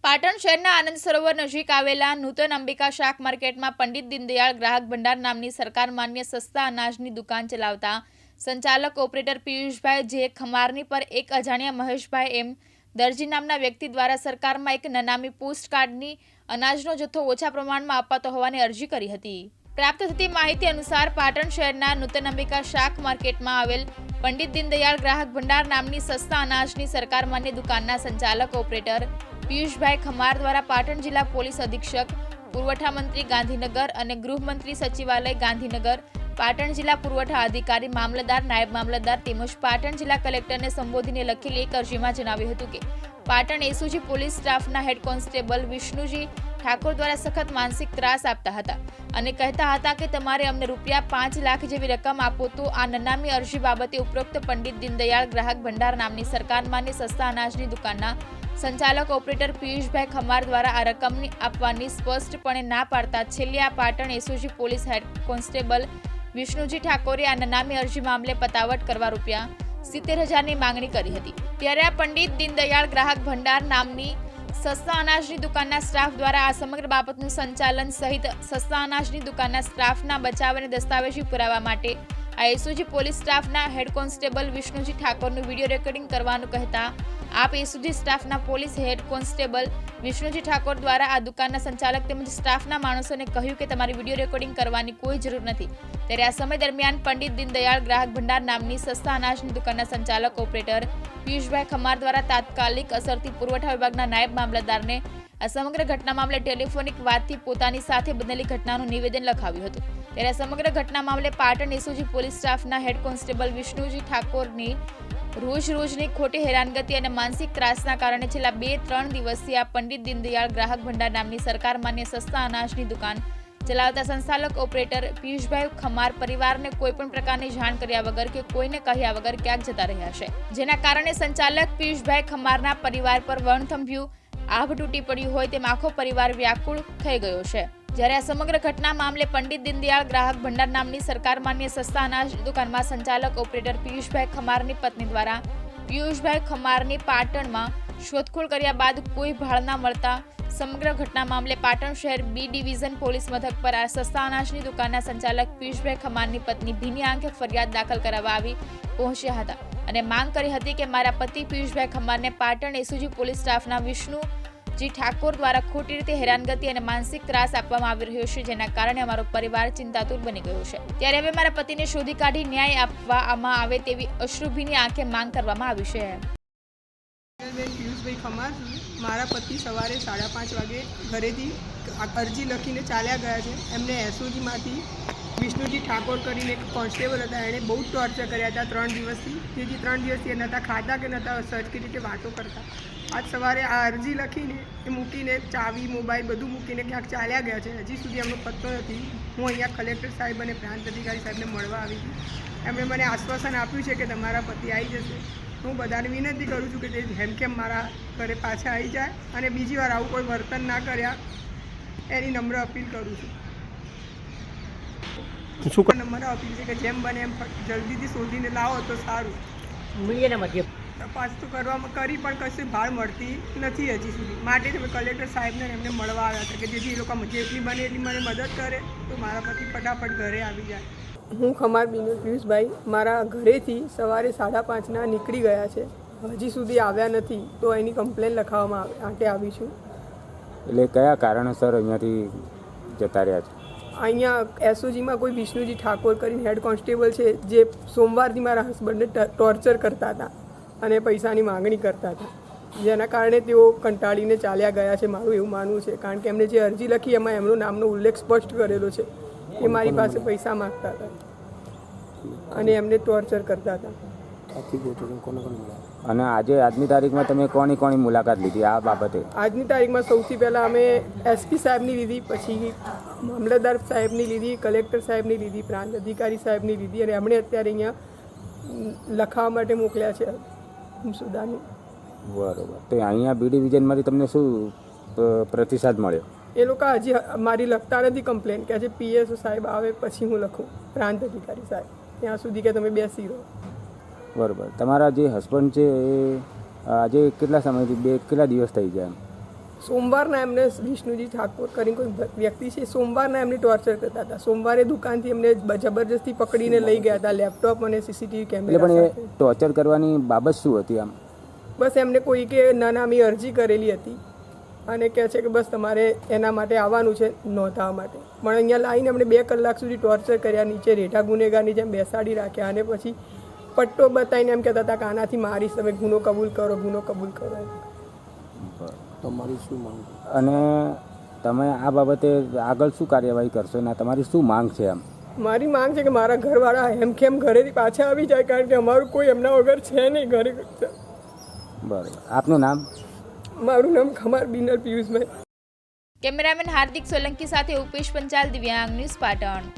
પાટણ શહેરના આનંદ સરોવર નજીક આવેલા નૂતન અંબિકા શાક માર્કેટમાં પંડિત દીનદયાળ ગ્રાહક ભંડાર નામની સરકાર માન્ય સસ્તા અનાજની દુકાન ચલાવતા સંચાલક ઓપરેટર પિયુષભાઈ જે ખમારની પર એક અજાણ્યા મહેશભાઈ એમ દરજી નામના વ્યક્તિ દ્વારા સરકારમાં એક નનામી પોસ્ટકાર્ડની અનાજનો જથ્થો ઓછા પ્રમાણમાં અપાતો હોવાની અરજી કરી હતી। પ્રાપ્ત થતી માહિતી અનુસાર પાટણ શહેરના નૂતન અંબિકા શાક માર્કેટમાં આવેલ પંડિત દીનદયાળ ગ્રાહક ભંડાર નામની સસ્તા અનાજની સરકાર માન્ય દુકાનના સંચાલક ઓપરેટર પિયુષભાઈ ખમાર દ્વારા પાટણ જિલ્લા પોલીસ અધિક્ષક પુરવઠા મંત્રી ગાંધીનગર અને ગૃહમંત્રી સચિવાલય ગાંધીનગર પાટણ જિલ્લા પુરવઠા અધિકારી મામલતદાર નાયબ મામલતદાર તેમજ પાટણ જિલ્લા કલેક્ટરને સંબોધીને લખેલી એક અરજીમાં જણાવ્યું હતું કે પાટણ એસઓજી પોલીસ સ્ટાફના હેડ કોન્સ્ટેબલ વિષ્ણુજી ઠાકોર દ્વારા સખત માનસિક ત્રાસ આપતા હતા અને કહેતા હતા કે તમારે અમને ₹5 લાખ જેવી રકમ આપો તો આ નનામી અરજી બાબતે ઉપરોક્ત પંડિત દીનદયાળ ગ્રાહક ભંડાર નામની સરકાર માન્ય સસ્તા અનાજની દુકાનના સંચાલક ઓપરેટર પિયુષભાઈ ખમાર દ્વારા આ રકમની આપવાની સ્પષ્ટપણે ના પાડતા છેલ્લે આ Patan SOG police head constable Vishnuji ઠાકોરે આ નનામી અરજી મામલે પતાવટ કરવા ₹70,000ની માંગણી કરી હતી। ત્યારે આ પંડિત દીનદયાળ ગ્રાહક ભંડાર નામની સસ્તા અનાજની દુકાનના સ્ટાફ દ્વારા આ સમગ્ર બાબતનું સંચાલન સહિત સસ્તા અનાજની દુકાનના સ્ટાફના બચાવ અને દસ્તાવેજી પુરાવા માટે આ એસઓજી પોલીસ સ્ટાફના હેડ કોન્સ્ટેબલ વિષ્ણુજી ઠાકોરનું વિડીયો રેકોર્ડિંગ કરવાનું કહેતા આપ એસઓજી સ્ટાફના police head constable Vishnuji Thakor દ્વારા આ દુકાનના સંચાલક તેમજ સ્ટાફના માણસોને કહ્યું કે તમારી વિડીયો રેકોર્ડિંગ કરવાની કોઈ જરૂર નથી। ત્યારે આ સમય દરમિયાન પંડિત દીનદયાળ ગ્રાહક ભંડાર નામની સસ્તા અનાજની દુકાનના સંચાલક ઓપરેટર પિયુષભાઈ ખમાર દ્વારા તાત્કાલિક અસરથી પુરવઠા વિભાગના નાયબ મામલતદારને આ સમગ્ર ઘટના મામલે ટેલિફોનિક વાતથી પોતાની સાથે બનેલી ઘટનાનું નિવેદન લખાવ્યું હતું। ત્યારે આ સમગ્ર ઘટના મામલે પાટણ એસઓજી પોલીસ સ્ટાફના હેડ કોન્સ્ટેબલ વિષ્ણુજી ઠાકોરની રોજની ખોટી હેરાનગતિ અને માનસિક ત્રાસના કારણે છેલ્લા 2-3 દિવસથી આ પંડિત દીનદયાળ ગ્રાહક ભંડાર નામની સરકાર માન્ય સસ્તા અનાજની દુકાન ચલાવતા સંચાલક ઓપરેટર પિયુષભાઈ ખમાર પરિવારને કોઈપણ પ્રકારની જાણ કર્યા વગર કે કોઈને કહ્યા વગર ક્યાંક જતા રહ્યા છે, જેના કારણે સંચાલક પિયુષભાઈ ખમારના પરિવાર પર વણથંભ્યું આભ તૂટી પડ્યું હોય તેમ આખો પરિવાર વ્યાકુળ થઈ ગયો છે। જ્યારે આ સમગ્ર ઘટના મામલે પંડિત દીનદયાળ ગ્રાહક ભંડાર નામની સરકાર માન્ય સસ્તા અનાજ દુકાનમાં સંચાલક ઓપરેટર પિયુષભાઈ ખમારની પત્ની દ્વારા પિયુષભાઈ ખમારની પાટણમાં શોધખોળ કર્યા બાદ કોઈ ભાળ ના મળતા સમગ્ર ઘટના મામલે પાટણ શહેર બી ડિવિઝન પોલીસ મથક પર આ સસ્તા અનાજની દુકાનના સંચાલક પિયુષભાઈ ખમારની પત્ની ભીની આંખે ફરિયાદ દાખલ કરાવવા આવી પહોંચ્યા હતા અને માંગ કરી હતી કે મારા પતિ પિયુષભાઈ ખમારને પાટણ એસઓજી પોલીસ સ્ટાફના વિષ્ણુજી ઠાકોર દ્વારા ખોટી રીતે હેરાનગતિ અને માનસિક ત્રાસ આપવામાં આવી રહ્યો છે, જેના કારણે અમારો પરિવાર ચિંતાતુર બની ગયો છે। ત્યારે હવે મારા પતિને શોધી કાઢી ન્યાય આપવામાં આવે તેવી અશ્રુભીની આંખે માંગ કરવામાં આવી છે। પિયુષભાઈ ખમાર, મારા પતિ સવારે 5:30 વાગે ઘરેથી અરજી લખીને ચાલ્યા ગયા છે। એમને એસઓજીમાંથી વિષ્ણુજી ઠાકોર કરીને એક કોન્સ્ટેબલ હતા, એણે બહુ ટોર્ચર કર્યા હતા 3 દિવસથી, જેથી 3 દિવસથી એ નહોતા ખાતા કે નહોતા સરખી રીતે વાતો કરતા। આજ સવારે આ અરજી લખીને એ મૂકીને ચાવી મોબાઈલ બધું મૂકીને ક્યાંક ચાલ્યા ગયા છે, હજી સુધી એમનો પત્તો નથી। હું અહીંયા કલેક્ટર સાહેબ અને પ્રાંત અધિકારી સાહેબને મળવા આવી હતી। એમણે મને આશ્વાસન આપ્યું છે કે તમારા પતિ આવી જશે। હું બધાને વિનંતી કરું છું કે તે જેમ મારા ઘરે પાછા આવી જાય અને બીજી વાર આવું કોઈ વર્તન ના કર્યા એની નમ્ર અપીલ કરું છું। નમ્ર અપીલ છે કે જેમ બને એમ જલ્દીથી શોધીને લાવો તો સારું। તપાસ તો કરી પણ કશું ભાળ મળતી નથી હજી સુધી, માટે તમે કલેક્ટર સાહેબને એમને મળવા આવ્યા હતા કે જેથી એ લોકો જેટલી બને એટલી મને મદદ કરે તો મારા પતિ ફટાફટ ઘરે આવી જાય। હું ખમાર પિયુષભાઈ મારા ઘરેથી સવારે 5:30ના નીકળી ગયા છે, હજી સુધી આવ્યા નથી, તો એની કમ્પ્લેન લખાવવામાં માટે આવી છું। એટલે કયા કારણસર અહીંયાથી જતા રહ્યા છે? અહીંયા એસઓજીમાં કોઈ વિષ્ણુજી ઠાકોર કરીને હેડ કોન્સ્ટેબલ છે, જે સોમવારથી મારા હસબન્ડને ટોર્ચર કરતા હતા અને પૈસાની માંગણી કરતા હતા, જેના કારણે તેઓ કંટાળીને ચાલ્યા ગયા છે, મારું એવું માનવું છે। કારણ કે એમને જે અરજી લખી એમાં એમનો નામનો ઉલ્લેખ સ્પષ્ટ કરેલો છે કે મારી પાસે પૈસા માગતા હતા અને એમને ટોર્ચર કરતા હતા। અને આજની તારીખમાં તમે કોની મુલાકાત લીધી આ બાબતે? આજની તારીખમાં સૌથી પહેલાં અમે એસપી સાહેબની લીધી, પછી મામલતદાર સાહેબની લીધી, કલેક્ટર સાહેબની લીધી, પ્રાંત અધિકારી સાહેબની લીધી અને એમણે અત્યારે અહીંયા લખાવવા માટે મોકલ્યા છે સુદાની। બરોબર, તો અહીંયા બી ડિવિઝનમાંથી તમને શું પ્રતિસાદ મળ્યો? એ લોકો હજી મારી લખતા નથી કમ્પ્લેન, કે આજે પીએસઓ સાહેબ આવે પછી હું લખું, પ્રાંત અધિકારી સાહેબ, ત્યાં સુધી કે તમે બેસી રહો। બરોબર, તમારા જે હસબન્ડ છે એ આજે કેટલા સમયથી કેટલા દિવસ થઈ ગયા? સોમવારના એમને વિષ્ણુજી ઠાકોર કરીને કોઈ વ્યક્તિ છે, સોમવારના એમને ટોર્ચર કરતા હતા. સોમવારે દુકાનથી એમને જબરજસ્તી પકડીને લઈ ગયા હતા, લેપટોપ અને સીસીટીવી એટલે કેમેરા પણ એ સાથે. ટોર્ચર કરવાની બાબત શું હતી આમ? બસ એમને કોઈ કે નાનામી અરજી કરેલી હતી અને કહે છે કે બસ તમારે એના માટે આવવાનું છે નોંધાવવા માટે. પણ અહીંયા લાવીને એમણે 2 કલાક સુધી ટોર્ચર કર્યા, નીચે રેઠા ગુનેગારની જેમ બેસાડી રાખ્યા અને પછી પટ્ટો બતાવીને એમ કહેતા હતા કે આનાથી મારીશ, તમે ગુનો કબૂલ કરો, ગુનો કબૂલ કરો. તમારી શું માંગ? અને તમે આ બાબતે આગળ શું કાર્યવાહી કરશો અને તમારી શું માંગ છે આમ? મારી માંગ છે કે મારા ઘરવાળા હેમખેમ ઘરેથી પાછા આવી જાય, કારણ કે અમારું કોઈ એમના વગર છે નહીં ઘરે. બરાબર. આપનું નામ? મારું નામ ખમાર બિનર પિયુષભાઈ. કેમેરામેન હાર્દિક સોલંકી સાથે ઉપેશ પંચાલ, દિવ્યાંગ ન્યૂઝ પાટણ.